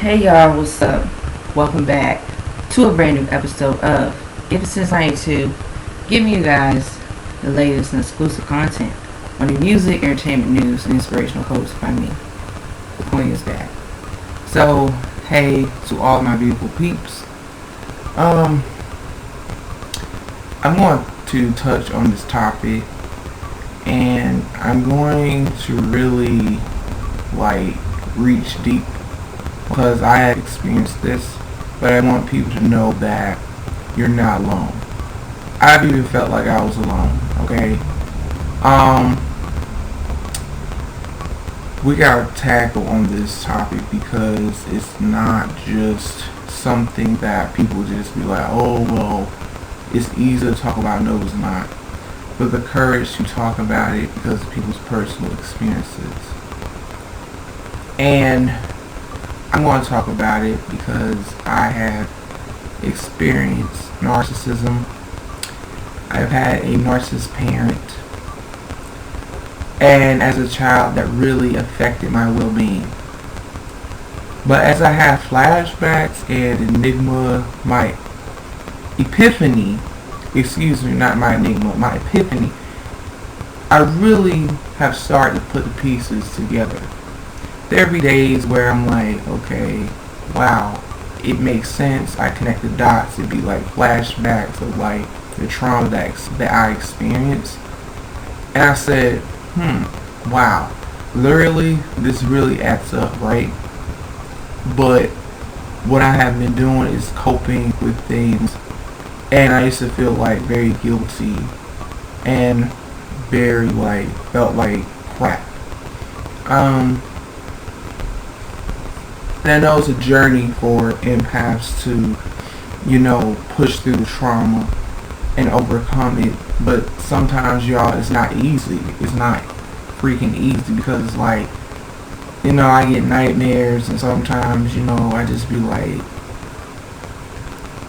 Hey y'all, what's up? Welcome back to a brand new episode of Give It Since 92, giving you guys the latest and exclusive content on the music, entertainment news, and inspirational quotes by me. The point is back. So, hey to all my beautiful peeps. I'm going to touch on this topic, and I'm going to really reach deep because I have experienced this, but I want people to know that you're not alone. I've even felt like I was alone, okay? We gotta tackle on this topic because it's not just something that people just be like, oh, well, it's easy to talk about. No, it's not. But the courage to talk about it because of people's personal experiences. And I'm going to talk about it because I have experienced narcissism. I've had a narcissist parent, and as a child that really affected my well-being. But as I have flashbacks and my epiphany, my epiphany, I really have started to put the pieces together. There be days where I'm like, okay, wow, it makes sense. I connect the dots. It'd be like flashbacks of like the trauma that I experienced. And I said, wow, literally, this really adds up, right? But what I have been doing is coping with things. And I used to feel like very guilty and very felt like crap. And I know it's a journey for empaths to, push through the trauma and overcome it. But sometimes, y'all, it's not easy. It's not freaking easy because it's like, I get nightmares, and sometimes, I just be like,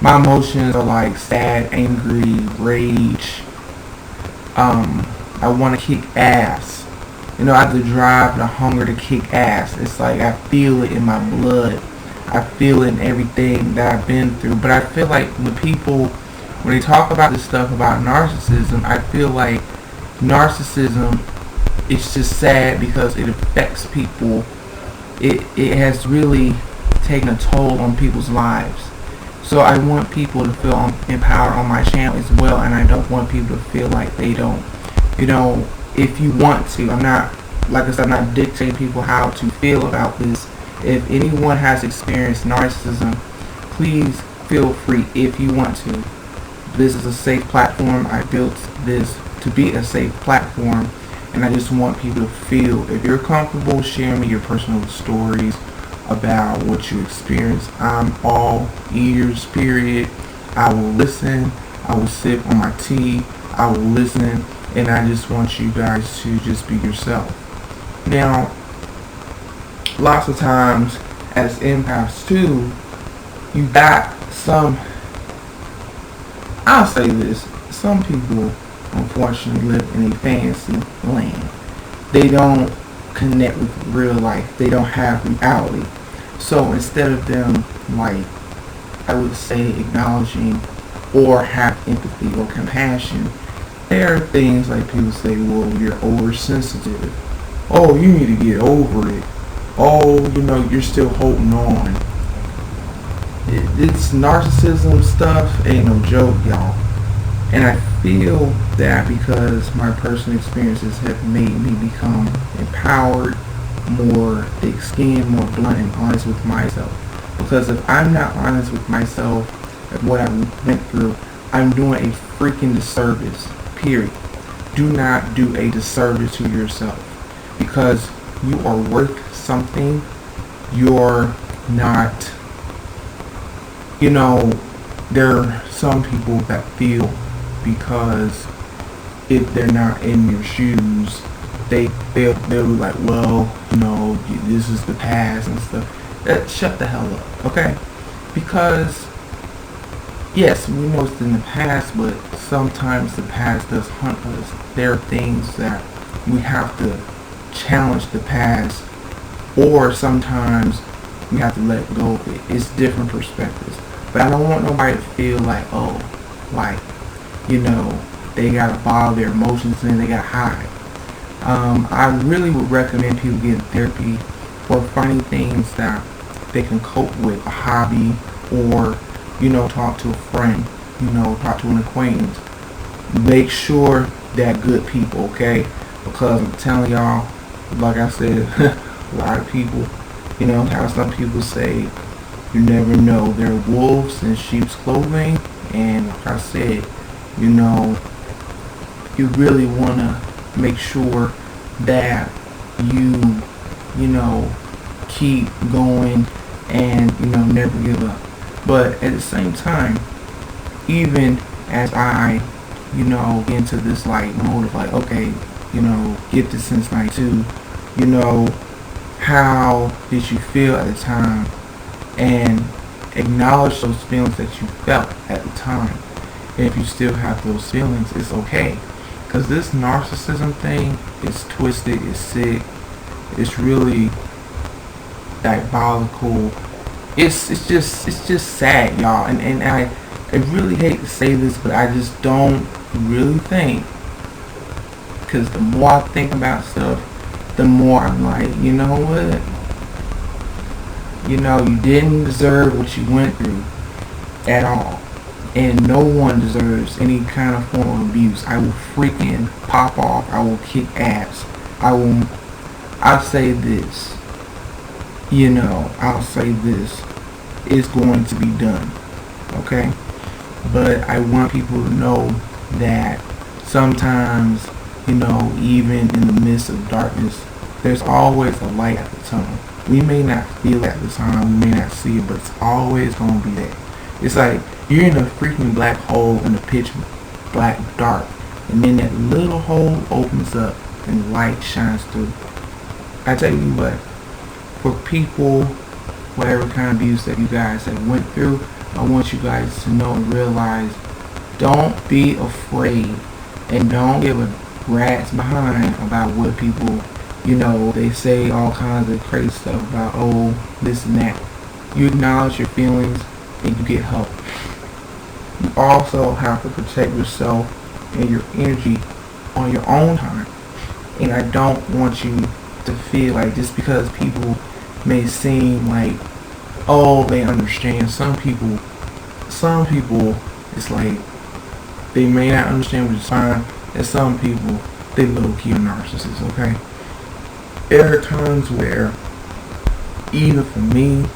my emotions are like sad, angry, rage. I want to kick ass. I have the drive, the hunger to kick ass. It's like I feel it in my blood. I feel it in everything that I've been through. But I feel like when they talk about this stuff about narcissism, I feel like narcissism is just sad because it affects people. It has really taken a toll on people's lives. So I want people to feel empowered on my channel as well, and I don't want people to feel like they don't. If you want to, I'm not dictating people how to feel about this. If anyone has experienced narcissism, please feel free if you want to. This is a safe platform. I built this to be a safe platform, and I just want people to feel, if you're comfortable sharing me your personal stories about what you experienced, I'm all ears, period. I will listen. I will sip on my tea. I will listen. And I just want you guys to just be yourself. Now, lots of times, as empaths too, you got I'll say this, some people unfortunately live in a fantasy land. They don't connect with real life. They don't have reality. So instead of them, I would say, acknowledging or have empathy or compassion, there are things like people say, well, you're oversensitive. Oh, you need to get over it. Oh, you're still holding on. It's narcissism stuff ain't no joke, y'all. And I feel that because my personal experiences have made me become empowered, more thick-skinned, more blunt and honest with myself. Because if I'm not honest with myself at what I went through, I'm doing a freaking disservice. Period. Do not do a disservice to yourself, because you are worth something. You're not, there are some people that feel because if they're not in your shoes, they'll be like, well, this is the past and stuff. Shut the hell up, okay? Because yes, we know it's in the past, but sometimes the past does hunt us. There are things that we have to challenge the past, or sometimes You have to let go of it. It's different perspectives. But I don't want nobody to feel like, oh, like, they gotta bottle their emotions and they gotta hide. I really would recommend people getting therapy for finding things that they can cope with, a hobby, or, talk to a friend, talk to an acquaintance. Make sure they're good people, okay? Because I'm telling y'all, like I said, a lot of people, how some people say, you never know, they're wolves in sheep's clothing. And like I said, you really want to make sure that you keep going and, never give up. But at the same time, even as I, get into this like mode of like, okay, get this since night 2, how did you feel at the time? And acknowledge those feelings that you felt at the time. And if you still have those feelings, it's okay. Because this narcissism thing is twisted, it's sick, it's really diabolical. It's just sad, y'all. And I really hate to say this, but I just don't really think. Because the more I think about stuff, the more I'm like, you know what? You didn't deserve what you went through at all. And no one deserves any kind of form of abuse. I will freaking pop off. I will kick ass. I'll say this. I'll say this. It's going to be done. Okay? But I want people to know that sometimes, even in the midst of darkness, there's always a light at the tunnel. We may not feel it at the time, we may not see it, but it's always going to be there. It's like you're in a freaking black hole in a pitch black dark, and then that little hole opens up and light shines through. I tell you what, for people, whatever kind of abuse that you guys have went through, I want you guys to know and realize, don't be afraid and don't give a rat's behind about what people, they say all kinds of crazy stuff about, oh, this and that. You acknowledge your feelings and you get help. You also have to protect yourself and your energy on your own time. And I don't want you to feel like just because people may seem like, oh, they understand. Some people, it's like they may not understand, which is fine. And some people, they low-key are narcissists, okay? There are times where, even for me,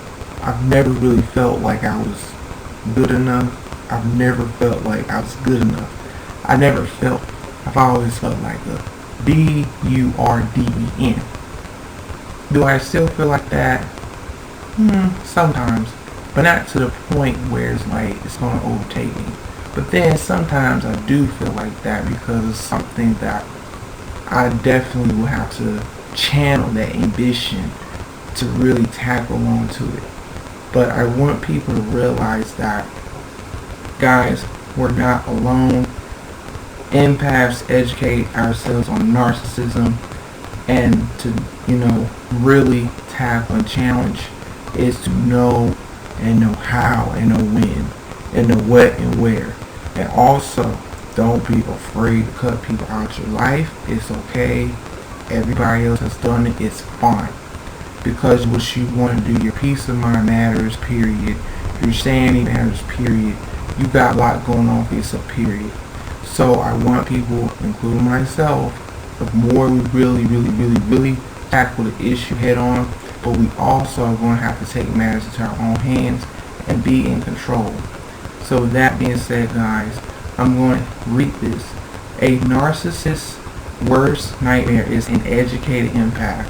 I've never really felt like I was good enough. I've never felt like I was good enough. I've always felt like a B-U-R-D-E-N. Do I still feel like that? Sometimes. But not to the point where it's like it's going to overtake me. But then sometimes I do feel like that because it's something that I definitely will have to channel that ambition to really tackle onto it. But I want people to realize that, guys, we're not alone. Empaths educate ourselves on narcissism, and to, really tackle and challenge is to know and know how and know when and know what and where. And also, don't be afraid to cut people out your life. It's okay. Everybody else has done it. It's fine. Because what you want to do, your peace of mind matters, period. Your sanity matters, period. You got a lot going on for yourself, period. So I want people, including myself, the more we really tackle the issue head on, but we also are going to have to take matters into our own hands and be in control. So with that being said, guys, I'm going to read this. A narcissist's worst nightmare is an educated empath.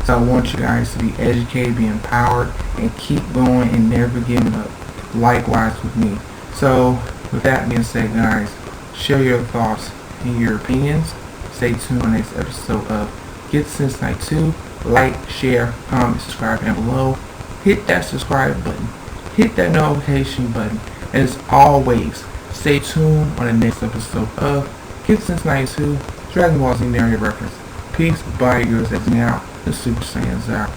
So I want you guys to be educated, be empowered, and keep going and never giving up. Likewise with me. So with that being said, guys, share your thoughts and your opinions. Stay tuned on the next episode of Get Sense Night 2. Like, share, comment, subscribe down below. Hit that subscribe button. Hit that notification button. And as always, stay tuned on the next episode of Get Sense Night 2, Dragon Ball Z narrative reference. Peace, bye, yours as now, the Super Saiyan's out.